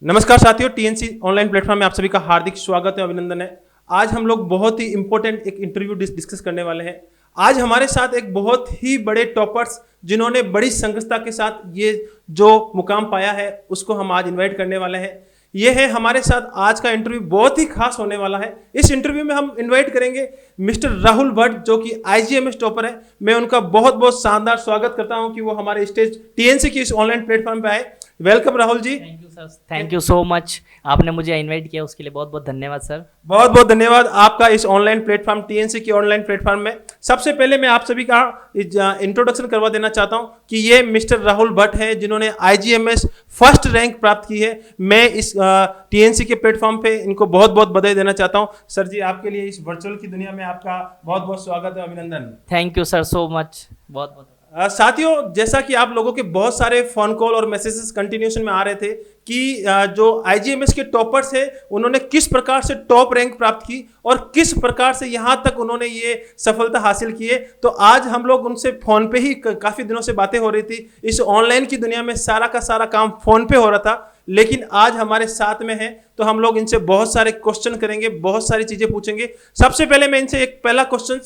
नमस्कार साथियों, TNC online platform में आप सभी का हार्दिक स्वागत है, अभिनंदन है। आज हम लोग बहुत ही इंपॉर्टेंट एक इंटरव्यू डिस्कस करने वाले हैं। आज हमारे साथ एक बहुत ही बड़े टॉपर्स जिन्होंने बड़ी संगठता के साथ ये जो मुकाम पाया है उसको हम आज इनवाइट करने वाले हैं। ये है हमारे साथ आज का इंटरव्यू बहुत ही खास होने वाला है। इस इंटरव्यू में हम इनवाइट करेंगे मिस्टर राहुल भट्ट जो कि आईजीएमएस टॉपर है। मैं उनका बहुत बहुत शानदार स्वागत करता हूं कि वो हमारे स्टेज टीएनसी की इस ऑनलाइन प्लेटफॉर्म पे आए। Welcome Rahul ji. Thank you sir, thank you so much. आपने मुझे इनवाइट किया उसके लिए बहुत बहुत धन्यवाद सर। बहुत बहुत धन्यवाद आपका इस ऑनलाइन प्लेटफॉर्म टीएनसी की ऑनलाइन प्लेटफॉर्म में। सबसे पहले मैं आप सभी का इंट्रोडक्शन करवा देना चाहता हूं कि ये मिस्टर राहुल भट्ट है जिन्होंने आईजीएमएस फर्स्ट रैंक प्राप्त की है। मैं इस टीएनसी के प्लेटफॉर्म पे इनको बहुत बहुत बधाई देना चाहता हूं। सर जी, आपके लिए इस वर्चुअल की दुनिया में आपका बहुत बहुत स्वागत है, अभिनंदन। Thank you sir so much, बहुत बहुत। साथियों, जैसा कि आप लोगों के बहुत सारे फोन कॉल और मैसेजेस कंटिन्यूशन में आ रहे थे कि जो आईजीएमएस के टॉपर्स है उन्होंने किस प्रकार से टॉप रैंक प्राप्त की और किस प्रकार से यहाँ तक उन्होंने ये सफलता हासिल की है, तो आज हम लोग उनसे फोन पे ही काफ़ी दिनों से बातें हो रही थी। इस ऑनलाइन की दुनिया में सारा का सारा काम फोन पे हो रहा था, लेकिन आज हमारे साथ में है तो हम लोग इनसे बहुत सारे क्वेश्चन करेंगे, बहुत सारी चीज़ें पूछेंगे। सबसे पहले मैं इनसे एक पहला क्वेश्चन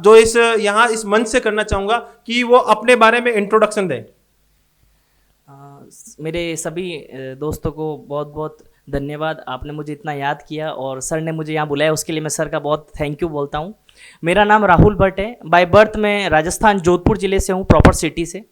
जो इस मंच से करना चाहूँगा कि वो अपने बारे में इंट्रोडक्शन दें। मेरे सभी दोस्तों को बहुत बहुत धन्यवाद, आपने मुझे इतना याद किया और सर ने मुझे यहाँ बुलाया, उसके लिए मैं सर का बहुत थैंक यू बोलता हूँ। मेरा नाम राहुल भट्ट है। बाय बर्थ मैं राजस्थान जोधपुर ज़िले से हूँ, प्रॉपर सिटी से,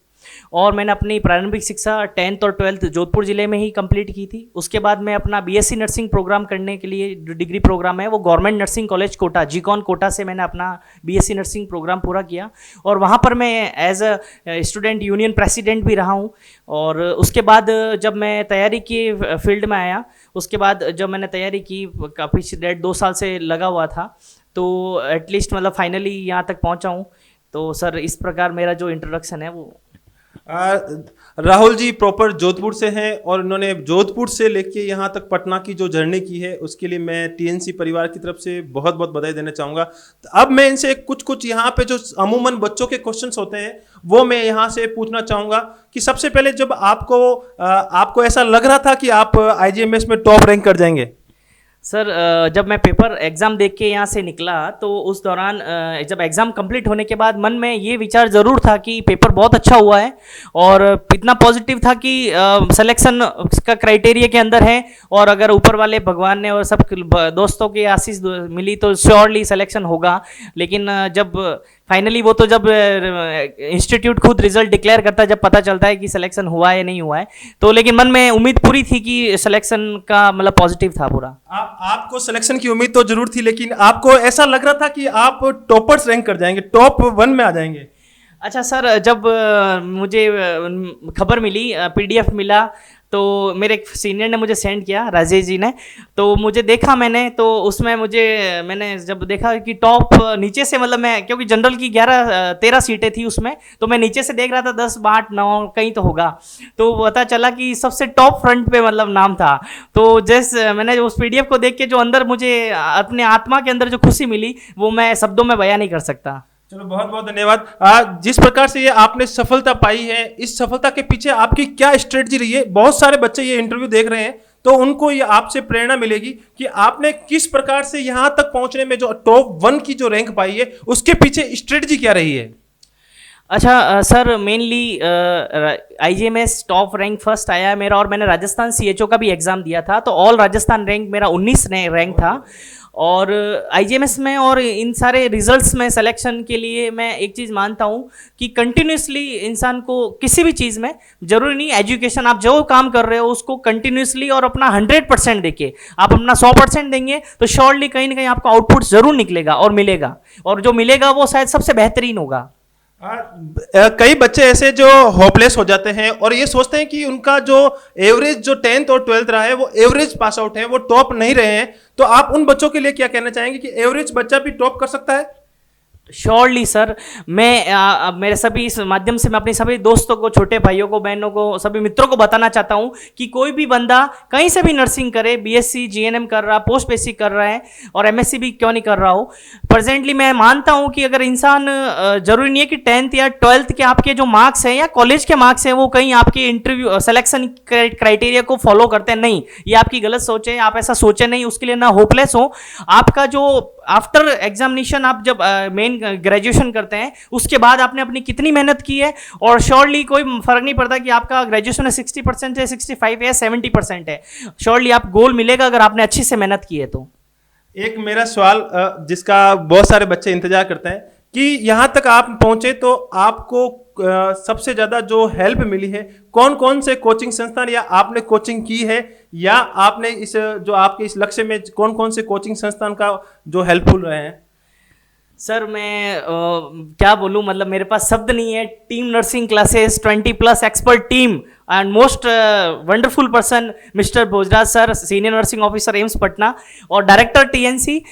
और मैंने अपनी प्रारंभिक शिक्षा 10th और 12th जोधपुर ज़िले में ही कंप्लीट की थी। उसके बाद मैं अपना बीएससी नर्सिंग प्रोग्राम करने के लिए जो डिग्री प्रोग्राम है वो गवर्नमेंट नर्सिंग कॉलेज कोटा जीकॉन कोटा से मैंने अपना बीएससी नर्सिंग प्रोग्राम पूरा किया और वहाँ पर मैं as a student union president भी रहा हूँ। और उसके बाद जब मैं तैयारी की फील्ड में आया, उसके बाद जब मैंने तैयारी की, काफ़ी 1.5-2 साल से लगा हुआ था, तो एटलीस्ट मतलब फाइनली यहाँ तक पहुँचा हूँ। तो सर इस प्रकार मेरा जो इंट्रोडक्शन है वो। राहुल जी प्रॉपर जोधपुर से हैं और उन्होंने जोधपुर से लेके यहाँ तक पटना की जो जर्नी की है उसके लिए मैं टीएनसी परिवार की तरफ से बहुत बहुत बधाई देना चाहूँगा। तो अब मैं इनसे कुछ यहाँ पे जो अमूमन बच्चों के क्वेश्चंस होते हैं वो मैं यहाँ से पूछना चाहूँगा कि सबसे पहले जब आपको ऐसा लग रहा था कि आप आईजीएमएस में टॉप रैंक कर जाएंगे? सर जब मैं पेपर एग्ज़ाम देख के यहाँ से निकला तो उस दौरान जब एग्ज़ाम कंप्लीट होने के बाद मन में ये विचार ज़रूर था कि पेपर बहुत अच्छा हुआ है और इतना पॉजिटिव था कि सिलेक्शन का क्राइटेरिया के अंदर है और अगर ऊपर वाले भगवान ने और सब दोस्तों की आशीष मिली तो श्योरली सिलेक्शन होगा। लेकिन जब फाइनली वो तो जब इंस्टीट्यूट खुद रिजल्ट डिक्लेयर करता है, जब पता चलता है कि सिलेक्शन हुआ है या नहीं हुआ है, तो लेकिन मन में उम्मीद पूरी थी कि सिलेक्शन का मतलब पॉजिटिव था पूरा। आपको सिलेक्शन की उम्मीद तो जरूर थी, लेकिन आपको ऐसा लग रहा था कि आप टॉपर्स रैंक कर जाएंगे, टॉप 1 में आ जाएंगे? अच्छा सर, जब मुझे खबर मिली, पीडीएफ मिला, तो मेरे एक सीनियर ने मुझे सेंड किया, राजेश जी ने, तो मुझे देखा मैंने, तो उसमें मैंने जब देखा कि टॉप नीचे से, मतलब मैं क्योंकि जनरल की 11-13 सीटें थी उसमें, तो मैं नीचे से देख रहा था 10, 8, 9 कहीं तो होगा, तो पता चला कि सबसे टॉप फ्रंट पे मतलब नाम था। तो जैसे मैंने उस पीडीएफ को देख के जो अंदर मुझे अपने आत्मा के अंदर जो खुशी मिली वो मैं शब्दों में बयां नहीं कर सकता। चलो बहुत बहुत धन्यवाद। जिस प्रकार से ये आपने सफलता पाई है, इस सफलता के पीछे आपकी क्या स्ट्रेटजी रही है? बहुत सारे बच्चे ये इंटरव्यू देख रहे हैं तो उनको ये आपसे प्रेरणा मिलेगी कि आपने किस प्रकार से यहाँ तक पहुँचने में जो टॉप 1 की जो रैंक पाई है उसके पीछे स्ट्रेटजी क्या रही है? अच्छा sir, mainly IGMS top rank first आया है मेरा, और मैंने राजस्थान सीएचओ का भी एग्ज़ाम दिया था, तो ऑल राजस्थान रैंक मेरा 19 रैंक था। और आईजीएमएस में और इन सारे रिजल्ट्स में सिलेक्शन के लिए मैं एक चीज़ मानता हूँ कि कंटिन्यूसली इंसान को किसी भी चीज़ में, जरूरी नहीं एजुकेशन, आप जो काम कर रहे हो उसको कंटिन्यूसली और अपना 100% देखिए। आप अपना 100% देंगे तो श्योरली कहीं ना कहीं आपका आउटपुट ज़रूर निकलेगा और मिलेगा, और जो मिलेगा वो शायद सबसे बेहतरीन होगा। कई बच्चे ऐसे जो होपलेस हो जाते हैं और ये सोचते हैं कि उनका जो एवरेज जो 10th और 12th रहा है वो एवरेज पास आउट है, वो टॉप नहीं रहे हैं, तो आप उन बच्चों के लिए क्या कहना चाहेंगे कि एवरेज बच्चा भी टॉप कर सकता है? श्योरली सर, मैं मेरे सभी इस माध्यम से मैं अपने सभी दोस्तों को, छोटे भाइयों को, बहनों को, सभी मित्रों को बताना चाहता हूं कि कोई भी बंदा कहीं से भी नर्सिंग करे, बीएससी जीएनएम कर रहा, पोस्ट बेसिक कर रहा है और एमएससी भी क्यों नहीं कर रहा हो, प्रेजेंटली मैं मानता हूं कि अगर इंसान जरूरी नहीं है कि 10th या 12th के आपके जो मार्क्स हैं या कॉलेज के मार्क्स हैं वो कहीं आपके इंटरव्यू सिलेक्शन क्राइटेरिया को फॉलो करते हैं, नहीं, ये आपकी गलत सोच है, आप ऐसा सोचे नहीं, उसके लिए ना होपलेस हो। आपका जो आफ्टर एग्जामिनेशन आप जब मेन ग्रेजुएशन करते हैं उसके बाद आपने अपनी कितनी मेहनत की है, और श्योरली कोई फर्क नहीं पड़ता कि आपका ग्रेजुएशन है 60% है, 65 है, 70% है, श्योरली आप गोल मिलेगा अगर आपने अच्छी से मेहनत की है तो। एक मेरा सवाल जिसका बहुत सारे बच्चे इंतजार करते हैं कि यहाँ तक आप पहुंचे तो आपको सबसे ज़्यादा जो हेल्प मिली है कौन कौन से कोचिंग संस्थान, या आपने कोचिंग की है, या आपने इस जो आपके इस लक्ष्य में कौन कौन से कोचिंग संस्थान का जो हेल्पफुल रहे हैं? सर मैं क्या बोलूं, मतलब मेरे पास शब्द नहीं है। Team nursing classes, 20+ expert team and most wonderful person mister Bhojraj sir, senior nursing officer AIIMS Patna और डायरेक्टर टीएनसी,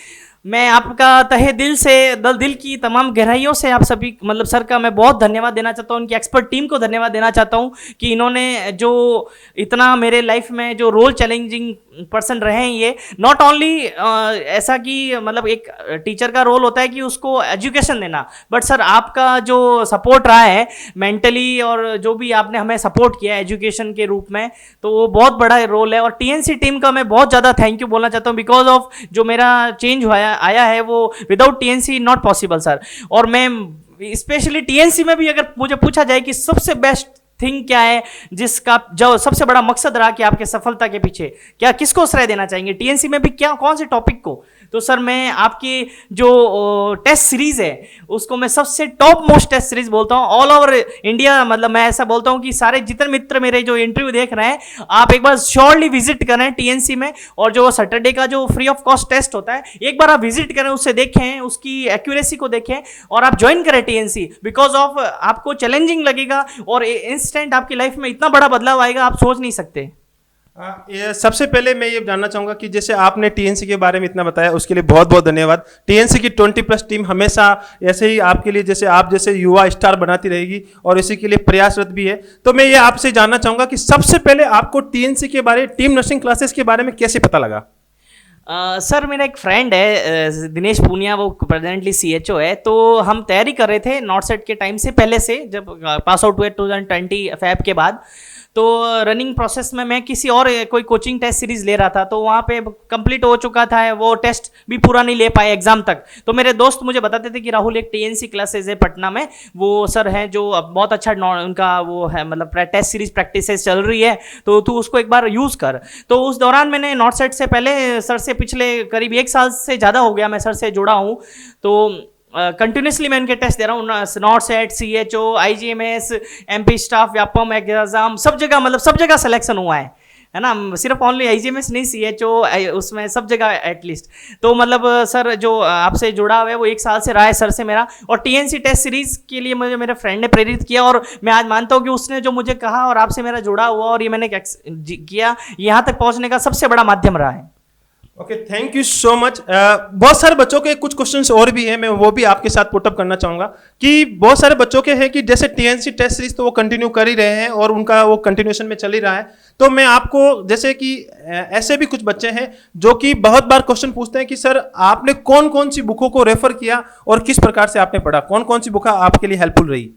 मैं आपका तहे दिल से, दिल की तमाम गहराइयों से आप सभी, मतलब सर का मैं बहुत धन्यवाद देना चाहता हूँ, उनकी एक्सपर्ट टीम को धन्यवाद देना चाहता हूँ कि इन्होंने जो इतना मेरे लाइफ में जो रोल चैलेंजिंग पर्सन रहे हैं, ये नॉट ओनली ऐसा कि मतलब एक टीचर का रोल होता है कि उसको एजुकेशन देना, बट सर आपका जो सपोर्ट रहा है मेंटली और जो भी आपने हमें सपोर्ट किया है एजुकेशन के रूप में, तो वो बहुत बड़ा रोल है। और टीएनसी टीम का मैं बहुत ज़्यादा थैंक यू बोलना चाहता हूँ, बिकॉज ऑफ जो मेरा चेंज आया है वो without TNC not possible sir. और मैं स्पेशली टीएनसी में भी अगर मुझे पूछा जाए कि सबसे बेस्ट थिंग क्या है, जिसका जो सबसे बड़ा मकसद रहा कि आपके सफलता के पीछे क्या, किसको श्रेय देना चाहेंगे टीएनसी में भी, क्या कौन से टॉपिक को, तो सर मैं आपकी जो टेस्ट सीरीज है उसको मैं सबसे टॉप मोस्ट टेस्ट सीरीज बोलता हूँ ऑल ओवर इंडिया। मतलब मैं ऐसा बोलता हूँ कि सारे जितने मित्र मेरे जो इंटरव्यू देख रहे हैं, आप एक बार श्योरली विजिट करें टीएनसी में, और जो सैटरडे का जो फ्री ऑफ कॉस्ट टेस्ट होता है एक बार आप विजिट करें, उससे देखें, उसकी एक्यूरेसी को देखें और आप ज्वाइन करें टीएनसी, बिकॉज ऑफ आपको चैलेंजिंग लगेगा और इंस्टेंट आपकी लाइफ में इतना बड़ा बदलाव आएगा आप सोच नहीं सकते। सबसे पहले मैं ये जानना चाहूंगा कि जैसे आपने टीएनसी के बारे में इतना बताया उसके लिए बहुत बहुत धन्यवाद। टीएनसी की 20+ टीम हमेशा ऐसे ही आपके लिए, जैसे आप जैसे युवा स्टार बनाती रहेगी और इसी के लिए प्रयासरत भी है। तो मैं ये आपसे जानना चाहूंगा कि सबसे पहले आपको टीएनसी के बारे, टीम नर्सिंग क्लासेस के बारे में कैसे पता लगा? सर मेरा एक फ्रेंड है दिनेश पूनिया, वो प्रेजेंटली सीएचओ है, तो हम तैयारी कर रहे थे नॉर्थ सेट के टाइम से पहले से, जब पास आउट हुए 2020 फैब के बाद, तो रनिंग प्रोसेस में मैं किसी और कोई कोचिंग टेस्ट सीरीज ले रहा था, तो वहाँ पे कंप्लीट हो चुका था, वो टेस्ट भी पूरा नहीं ले पाए एग्जाम तक। तो मेरे दोस्त मुझे बताते थे कि राहुल एक टीएनसी क्लासेस है पटना में, वो सर हैं जो अब बहुत अच्छा उनका वो है, मतलब टेस्ट सीरीज प्रैक्टिसेस चल रही है, तो तू उसको एक बार यूज़ कर। तो उस दौरान मैंने नॉर्थ सेट से पहले सर से पिछले करीब 1 साल से ज़्यादा हो गया मैं सर से जुड़ा हूँ, तो कंटिन्यूसली मैं इनके टेस्ट दे रहा हूँ, north set, CHO, IGMS, MP staff, Vyapam exam, सब जगह, मतलब सब जगह सिलेक्शन हुआ है ना, सिर्फ ओनली आईजीएमएस नहीं, सीएचओ, उसमें सब जगह एटलीस्ट। तो मतलब सर जो आपसे जुड़ा हुआ है वो 1 साल से रहा है सर से मेरा, और टीएनसी टेस्ट सीरीज के लिए मुझे मेरे फ्रेंड ने प्रेरित किया, और मैं आज मानता हूँ कि उसने जो मुझे कहा और आपसे मेरा जुड़ा हुआ और ये मैंने किया, यहाँ तक पहुँचने का सबसे बड़ा माध्यम रहा है। Okay, thank you so much. बहुत सारे बच्चों के कुछ क्वेश्चंस और भी हैं, मैं वो भी आपके साथ पुटअप करना चाहूँगा कि बहुत सारे बच्चों के हैं कि जैसे टीएनसी टेस्ट सीरीज तो वो कंटिन्यू कर ही रहे हैं और उनका वो कंटिन्यूशन में चल ही रहा है, तो मैं आपको जैसे कि ऐसे भी कुछ बच्चे हैं जो कि बहुत बार क्वेश्चन पूछते हैं कि सर आपने कौन कौन सी बुकों को रेफर किया और किस प्रकार से आपने पढ़ा, कौन कौन सी बुक आपके लिए हेल्पफुल रही?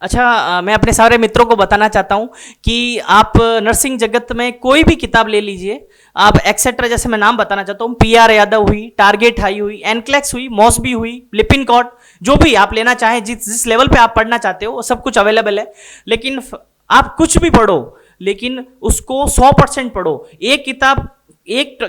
अच्छा, मैं अपने सारे मित्रों को बताना चाहता हूँ कि आप नर्सिंग जगत में कोई भी किताब ले लीजिए, आप एक्सेट्रा, जैसे मैं नाम बताना चाहता हूँ, पीआर यादव हुई, टारगेट हाई हुई, एनक्लेक्स हुई, मॉसबी हुई, लिपिनकॉट, जो भी आप लेना चाहें, जिस लेवल पे आप पढ़ना चाहते हो वो सब कुछ अवेलेबल है। लेकिन आप कुछ भी पढ़ो, लेकिन उसको 100% पढ़ो। एक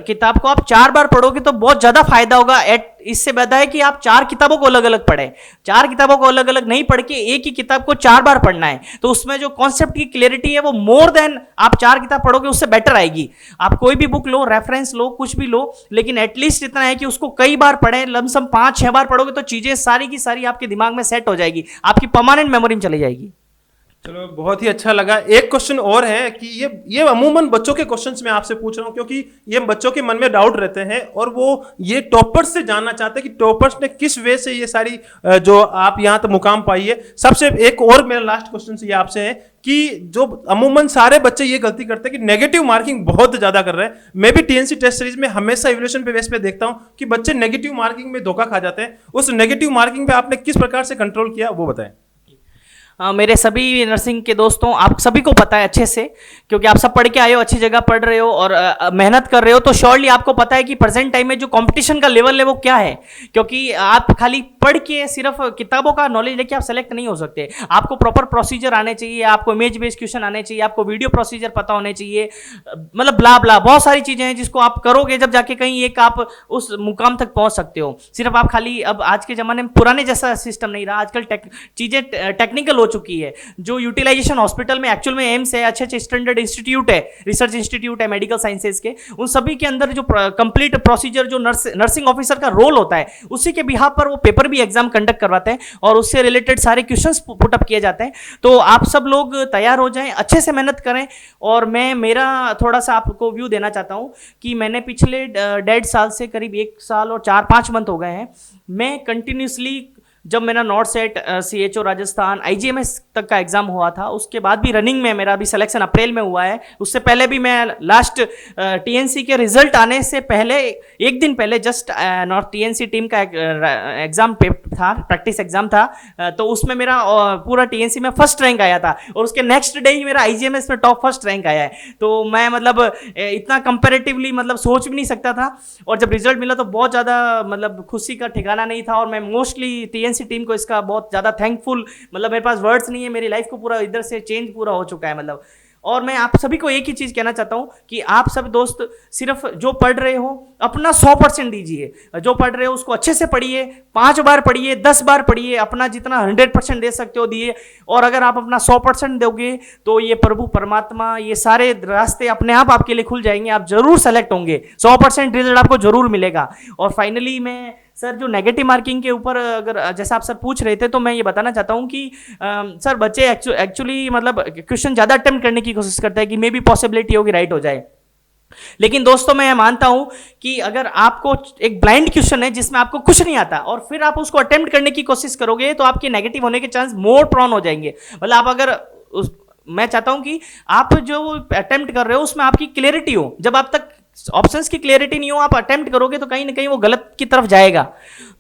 किताब को आप 4 बार पढ़ोगे तो बहुत ज़्यादा फायदा होगा। इससे बेहतर है कि आप 4 किताबों को अलग अलग पढ़ें। 4 किताबों को अलग अलग नहीं पढ़ के एक ही किताब को 4 बार पढ़ना है, तो उसमें जो कॉन्सेप्ट की क्लैरिटी है वो मोर देन आप 4 किताब पढ़ोगे उससे बेटर आएगी। आप कोई भी बुक लो, रेफरेंस लो, कुछ भी लो, लेकिन एटलीस्ट इतना है कि उसको कई बार पढ़ें, लमसम 5-6 बार पढ़ोगे तो चीज़ें सारी की सारी आपके दिमाग में सेट हो जाएगी, आपकी परमानेंट मेमोरी में चली जाएगी। चलो बहुत ही अच्छा लगा। एक क्वेश्चन और है कि ये अमूमन बच्चों के क्वेश्चंस मैं आपसे पूछ रहा हूँ, क्योंकि ये बच्चों के मन में डाउट रहते हैं और वो ये टॉपर्स से जानना चाहते हैं कि टॉपर्स ने किस वे से ये सारी जो आप यहाँ तक मुकाम पाई है। सबसे एक और मेरा लास्ट क्वेश्चन ये आपसे है कि जो अमूमन सारे बच्चे ये गलती करते हैं कि नेगेटिव मार्किंग बहुत ज्यादा कर रहे हैं। मैं भी टीएनसी टेस्ट सीरीज में हमेशा इवोल्यूशन पे बेस पे देखता हूँ कि बच्चे नेगेटिव मार्किंग में धोखा खा जाते हैं। उस नेगेटिव मार्किंग पे आपने किस प्रकार से कंट्रोल किया वो बताएं। मेरे सभी नर्सिंग के दोस्तों, आप सभी को पता है अच्छे से, क्योंकि आप सब पढ़ के आए हो, अच्छी जगह पढ़ रहे हो और मेहनत कर रहे हो, तो श्योरली आपको पता है कि प्रेजेंट टाइम में जो कंपटीशन का लेवल है वो क्या है। क्योंकि आप खाली पढ़ के सिर्फ किताबों का नॉलेज लेके आप सेलेक्ट नहीं हो सकते। आपको प्रॉपर प्रोसीजर आने चाहिए, आपको इमेज बेस्ड क्वेश्चन आने चाहिए, आपको वीडियो प्रोसीजर पता होने चाहिए, मतलब ब्ला ब्ला बहुत सारी चीजें हैं जिसको आप करोगे जब जाके कहीं एक आप उस मुकाम तक पहुंच सकते हो। सिर्फ आप खाली, अब आज के जमाने में पुराने जैसा सिस्टम नहीं रहा, आजकल चीजें टेक्निकल हो चुकी है। जो यूटिलाइजेशन हॉस्पिटल में एक्चुअल में एम्स है, अच्छे अच्छे स्टैंडर्ड इंस्टीट्यूट है, रिसर्च इंस्टीट्यूट है मेडिकल साइंसेज के, उन सभी के अंदर जो कंप्लीट प्रोसीजर जो नर्सिंग ऑफिसर का रोल होता है, उसी के बिहाफ पर वो पेपर भी एग्जाम कंडक्ट करवाते हैं और उससे रिलेटेड सारे क्वेश्चंस पुट अप किए जाते हैं। तो आप सब लोग तैयार हो जाएं, अच्छे से मेहनत करें। और मैं मेरा थोड़ा सा आपको व्यू देना चाहता हूं कि मैंने पिछले 1.5 साल से करीब 1 साल और 4-5 मंथ हो गए हैं, मैं कंटिन्यूसली, जब मेरा north set, CHO Rajasthan, IGMS तक का एग्जाम हुआ था, उसके बाद भी रनिंग में मेरा अभी सिलेक्शन अप्रैल में हुआ है। उससे पहले भी मैं लास्ट TNC के रिजल्ट आने से पहले, एक दिन पहले जस्ट नॉर्थ TNC टीम का एग्जाम था, प्रैक्टिस एग्जाम था, तो उसमें मेरा पूरा TNC में फर्स्ट रैंक आया था और उसके नेक्स्ट डे ही मेरा IGMS में टॉप फर्स्ट रैंक आया है। तो मैं मतलब इतना कंपेरेटिवली मतलब सोच भी नहीं सकता था, और जब रिजल्ट मिला तो बहुत ज़्यादा मतलब खुशी का ठिकाना नहीं था। और मैं मोस्टली TNC टीम को इसका बहुत ज़्यादा थैंकफुल, मतलब मेरे पास वर्ड्स नहीं है, मेरी लाइफ को पूरा इधर से चेंज पूरा हो चुका है मतलब। और मैं आप सभी को एक ही चीज़ कहना चाहता हूँ कि आप सब दोस्त सिर्फ जो पढ़ रहे हो अपना 100% दीजिए। जो पढ़ रहे हो उसको अच्छे से पढ़िए, 5 बार पढ़िए, 10 बार पढ़िए, अपना जितना 100% दे सकते हो दिए। और अगर आप अपना 100% दोगे तो ये प्रभु परमात्मा, ये सारे रास्ते अपने आप आपके लिए खुल जाएंगे, आप जरूर सेलेक्ट होंगे, 100% रिजल्ट आपको जरूर मिलेगा। और फाइनली मैं सर जो नेगेटिव मार्किंग के ऊपर, अगर जैसा आप सर पूछ रहे थे, तो मैं ये बताना चाहता हूँ कि सर बच्चे एक्चुअली मतलब क्वेश्चन ज़्यादा अटेम्प्ट करने की कोशिश करते हैं कि मे बी पॉसिबिलिटी होगी राइट हो जाए। लेकिन दोस्तों मैं मानता हूं कि अगर आपको एक ब्लाइंड क्वेश्चन है जिसमें आपको कुछ नहीं आता और फिर आप उसको अटेम्प्ट करने की कोशिश करोगे, तो आपके नेगेटिव होने के चांस मोर प्रॉन हो जाएंगे। मतलब आप अगर मैं चाहता हूं कि आप जो अटेम्प्ट कर रहे हो उसमें आपकी क्लियरिटी हो। जब आप तक ऑप्शंस की क्लियरिटी नहीं हो, आप अटेम्प्ट करोगे तो कहीं ना कहीं वो गलत की तरफ जाएगा।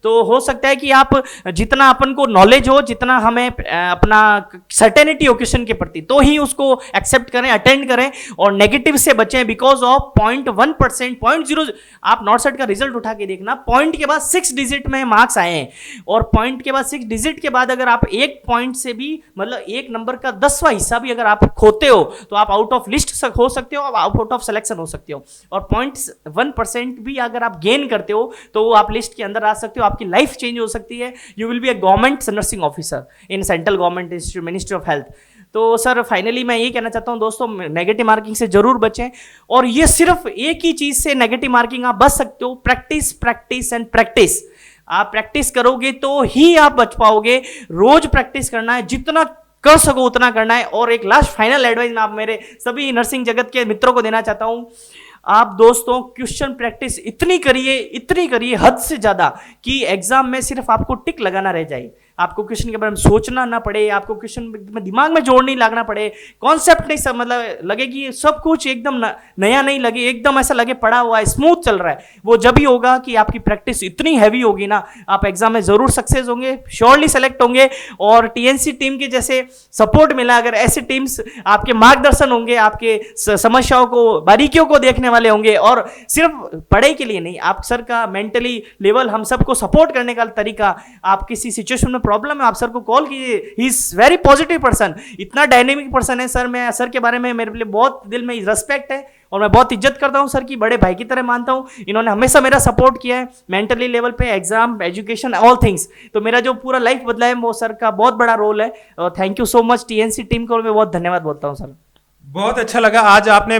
तो हो सकता है कि आप जितना अपन को नॉलेज हो, जितना हमें अपना सर्टेनिटी हो क्वेश्चन के प्रति, तो ही उसको एक्सेप्ट करें, अटेंड करें और नेगेटिव से बचें। बिकॉज ऑफ 0.1%, 0.0, आप नॉर्थ सेट का रिजल्ट उठा के देखना, पॉइंट के बाद 6 डिजिट में मार्क्स आए हैं, और पॉइंट के बाद 6 डिजिट के बाद अगर आप एक पॉइंट से भी, मतलब एक नंबर का 10वां हिस्सा भी अगर आप खोते हो तो आप आउट ऑफ लिस्ट हो सकते हो, आउट ऑफ सिलेक्शन हो सकते हो। और 0.1% भी अगर आप गेन करते हो तो आप लिस्ट के अंदर आ सकते हो, आपकी लाइफ चेंज हो सकती है। You will be a government nursing officer in central government institute, ministry of health. तो सर फाइनली मैं ये कहना चाहता हूं दोस्तों, नेगेटिव मार्किंग से जरूर बचें। और ये सिर्फ एक ही चीज से नेगेटिव मार्किंग आप बच सकते हो, प्रैक्टिस, प्रैक्टिस एंड प्रैक्टिस। आप प्रैक्टिस करोगे तो ही आप बच पाओगे। रोज प्रैक्टिस करना है, जितना कर सको उतना करना है। और एक लास्ट फाइनल एडवाइस मैं आप मेरे सभी नर्सिंग जगत के मित्रों को देना चाहता हूं, आप दोस्तों क्वेश्चन प्रैक्टिस इतनी करिए हद से ज्यादा कि एग्जाम में सिर्फ आपको टिक लगाना रह जाए, आपको क्वेश्चन के बारे में सोचना ना पड़े, आपको क्वेश्चन में दिमाग में जोड़ नहीं लगना पड़े, कॉन्सेप्ट नहीं सब, मतलब लगे कि सब कुछ एकदम नया नहीं लगे, एकदम ऐसा लगे पड़ा हुआ है, स्मूथ चल रहा है। वो जब ही होगा कि आपकी प्रैक्टिस इतनी हैवी होगी ना, आप एग्जाम में जरूर सक्सेस होंगे, श्योरली सेलेक्ट होंगे। और टीएनसी टीम के जैसे सपोर्ट मिला, अगर ऐसे टीम्स आपके मार्गदर्शन होंगे, आपके समस्याओं को, बारीकियों को देखने वाले होंगे, और सिर्फ पढ़ाई के लिए नहीं, आप सर का मेंटली लेवल, हम सबको सपोर्ट करने का तरीका, आप किसी सिचुएशन में प्रॉब्लम है आप सर को कॉल कीजिए, he is very positive person, इतना डायनेमिक पर्सन है सर। मैं सर के बारे में, मेरे लिए बहुत दिल में रिस्पेक्ट है और मैं बहुत इज्जत करता हूं सर की, बड़े भाई की तरह मानता हूं। इन्होंने हमेशा मेरा सपोर्ट किया है मेंटली लेवल पे, एग्जाम, एजुकेशन, ऑल थिंग्स। तो मेरा जो पूरा लाइफ बदला है वो सर का बहुत बड़ा रोल है। और thank you so much TNC team को मैं बहुत धन्यवाद बोलता हूं सर। बहुत अच्छा लगा। आज आपने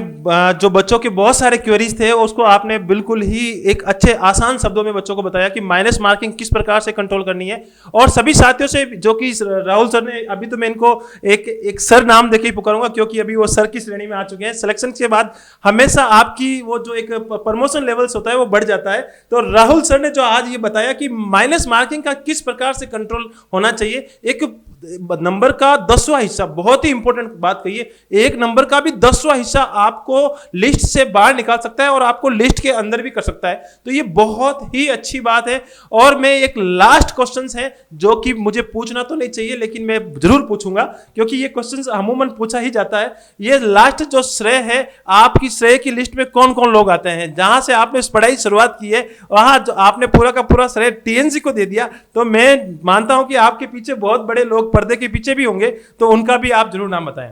जो बच्चों के बहुत सारे क्वेरीज थे उसको आपने बिल्कुल ही एक अच्छे आसान शब्दों में बच्चों को बताया कि माइनस मार्किंग किस प्रकार से कंट्रोल करनी है। और सभी साथियों से जो कि राहुल सर ने, अभी तो मैं इनको एक सर नाम देके ही पुकारूंगा क्योंकि अभी वो सर की श्रेणी में आ चुके हैं। सिलेक्शन के बाद हमेशा आपकी वो जो एक प्रमोशन लेवल्स होता है वो बढ़ जाता है। तो राहुल सर ने जो आज ये बताया कि माइनस मार्किंग का किस प्रकार से कंट्रोल होना चाहिए, एक नंबर का 10वां हिस्सा, बहुत ही इंपॉर्टेंट बात कहिए, एक नंबर का भी 10वां हिस्सा आपको लिस्ट से बाहर निकाल सकता है और आपको लिस्ट के अंदर भी कर सकता है। तो ये बहुत ही अच्छी बात है। और मैं एक लास्ट क्वेश्चन है जो कि मुझे पूछना तो नहीं चाहिए लेकिन मैं जरूर पूछूंगा क्योंकि ये क्वेश्चन अमूमन पूछा ही जाता है। ये लास्ट जो श्रेय है, आपकी श्रेय की लिस्ट में कौन कौन लोग आते हैं? जहां से आपने इस पढ़ाई शुरुआत की है वहां आपने पूरा का पूरा श्रेय टीएनसी को दे दिया। तो मैं मानता हूं कि आपके पीछे बहुत बड़े लोग पर्दे के पीछे भी होंगे, तो उनका भी आप जरूर नाम बताएं।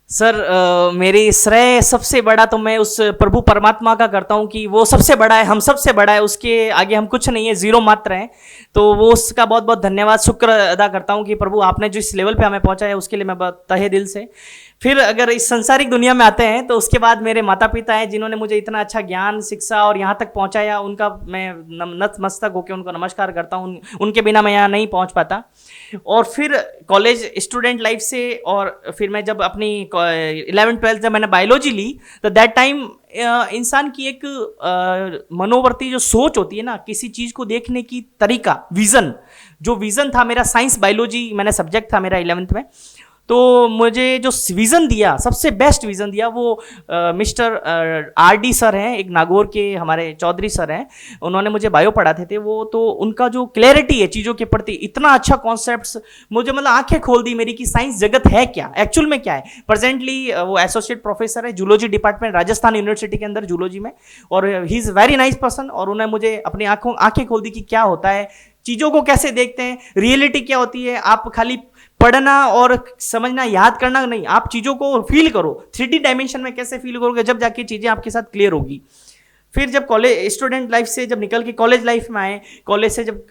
सर मेरी श्रेय सबसे बड़ा तो मैं उस प्रभु परमात्मा का करता हूँ कि वो सबसे बड़ा है, हम सबसे बड़ा है, उसके आगे हम कुछ नहीं है, जीरो मात्र हैं। तो वो उसका बहुत बहुत धन्यवाद, शुक्र अदा करता हूँ कि प्रभु आपने जो इस लेवल पे हमें पहुँचा है उसके लिए मैं बहुत तहे दिल से। फिर अगर इस संसारिक दुनिया में आते हैं तो उसके बाद मेरे माता पिता हैं जिन्होंने मुझे इतना अच्छा ज्ञान, शिक्षा और यहाँ तक पहुँचाया, उनका मैं नतमस्तक होकर उनको नमस्कार करता हूँ। उनके बिना मैं यहाँ नहीं पहुँच पाता। और फिर कॉलेज स्टूडेंट लाइफ से, और फिर मैं जब अपनी 11th-12th जब मैंने बायोलॉजी ली तो दैट टाइम इंसान की एक मनोवर्ती जो सोच होती है ना, किसी चीज़ को देखने की तरीका, विज़न, जो विज़न था मेरा, साइंस बायोलॉजी मैंने सब्जेक्ट था मेरा 11th में, तो मुझे जो विज़न दिया, सबसे बेस्ट विज़न दिया वो मिस्टर RD सर हैं, एक नागौर के हमारे चौधरी सर हैं, उन्होंने मुझे बायो पढ़ाते थे वो। तो उनका जो क्लैरिटी है चीज़ों के प्रति, इतना अच्छा कॉन्सेप्ट्स, मुझे मतलब आंखें खोल दी मेरी कि साइंस जगत है क्या, एक्चुअल में क्या है। प्रेजेंटली वो एसोसिएट प्रोफेसर है जूलॉजी डिपार्टमेंट राजस्थान यूनिवर्सिटी के अंदर जूलॉजी में, और he is very nice person. और उन्हें मुझे अपनी आंखें खोल दी कि क्या होता है, चीज़ों को कैसे देखते हैं, रियलिटी क्या होती है। आप खाली पढ़ना और समझना, याद करना नहीं, आप चीज़ों को फील करो। 3D डायमेंशन में कैसे फील करोगे, जब जाके चीज़ें आपके साथ क्लियर होगी। फिर जब कॉलेज स्टूडेंट लाइफ से जब निकल के कॉलेज लाइफ में आए, कॉलेज से जब,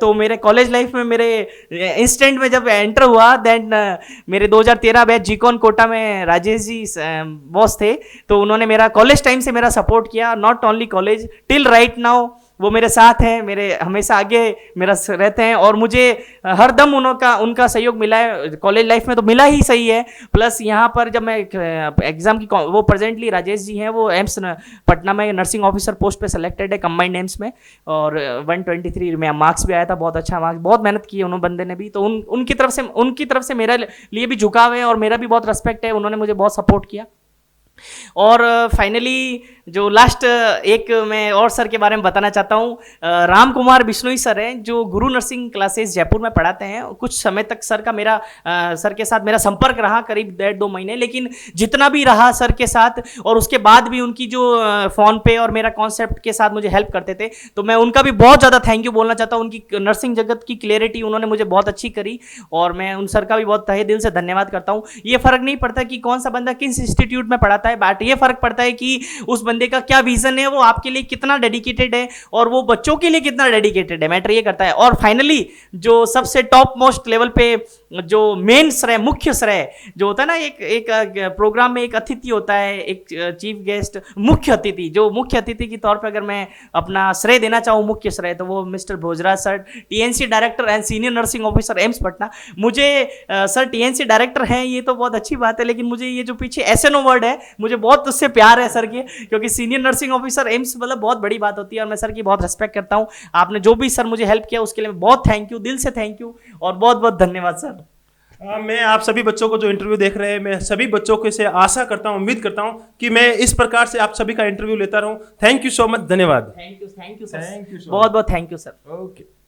तो मेरे कॉलेज लाइफ में मेरे इंस्टेंट में जब एंटर हुआ, देन मेरे 2013 बैच जीकॉन कोटा में राजेश जी बॉस थे, तो उन्होंने मेरा कॉलेज टाइम से मेरा सपोर्ट किया, not only college, till right now वो मेरे साथ हैं, मेरे हमेशा आगे मेरा रहते हैं। और मुझे हर दम उनका सहयोग मिला है, कॉलेज लाइफ में तो मिला ही सही है, प्लस यहाँ पर जब मैं एग्ज़ाम की, वो प्रेजेंटली राजेश जी हैं, वो एम्स पटना में नर्सिंग ऑफिसर पोस्ट पे सेलेक्टेड है कंबाइंड एम्स में, और 123 में मार्क्स भी आया था, बहुत अच्छा मार्क्स, बहुत मेहनत की है उन्होंने बंदे ने भी। तो उनकी तरफ से मेरे लिए भी झुकाव है और मेरा भी बहुत रिस्पेक्ट है, उन्होंने मुझे बहुत सपोर्ट किया। और फाइनली जो लास्ट एक मैं और सर के बारे में बताना चाहता हूँ, राम कुमार बिश्नोई सर हैं जो गुरु नर्सिंग क्लासेस जयपुर में पढ़ाते हैं। कुछ समय तक सर का सर के साथ मेरा संपर्क रहा, करीब 1.5-2 महीने, लेकिन जितना भी रहा सर के साथ, और उसके बाद भी उनकी जो फ़ोन पे और मेरा कॉन्सेप्ट के साथ मुझे हेल्प करते थे, तो मैं उनका भी बहुत ज़्यादा थैंक यू बोलना चाहता हूँ। उनकी नर्सिंग जगत की क्लियरिटी उन्होंने मुझे बहुत अच्छी करी, और मैं उन सर का भी बहुत तहे दिल से धन्यवाद करता हूँ। ये फ़र्क नहीं पड़ता कि कौन सा बंदा किस इंस्टीट्यूट में पढ़ाता है, बट ये फ़र्क पड़ता है कि उस बंदे का क्या विजन है, वो आपके लिए कितना डेडिकेटेड है और वो बच्चों के लिए कितना डेडिकेटेड है, मैटर ये करता है। और फाइनली जो सबसे टॉप मोस्ट लेवल पे जो मेन श्रेय, मुख्य श्रेय जो होता है ना, एक प्रोग्राम में एक अतिथि होता है, एक चीफ गेस्ट, मुख्य अतिथि, जो मुख्य अतिथि के तौर पे अगर मैं अपना श्रेय देना चाहूँ, मुख्य श्रेय, तो वो mister Bhojraj sir, TNC director and senior nursing officer AIIMS Patna. मुझे सर TNC डायरेक्टर हैं ये तो बहुत अच्छी बात है, लेकिन मुझे ये जो पीछे SNO वर्ड है, मुझे बहुत उससे प्यार है सर के, क्योंकि सीनियर नर्सिंग ऑफिसर एम्स मतलब बहुत बड़ी बात होती है, और मैं सर की बहुत रिस्पेक्ट करता हूँ। आपने जो भी सर मुझे हेल्प किया उसके लिए बहुत थैंक यू, दिल से थैंक यू, और बहुत बहुत धन्यवाद सर। मैं आप सभी बच्चों को जो इंटरव्यू देख रहे हैं, मैं सभी बच्चों को से आशा करता हूं, उम्मीद करता हूं कि मैं इस प्रकार से आप सभी का इंटरव्यू लेता रहूं। थैंक यू सो मच, धन्यवाद। थैंक यू सर, बहुत बहुत थैंक यू सर। ओके।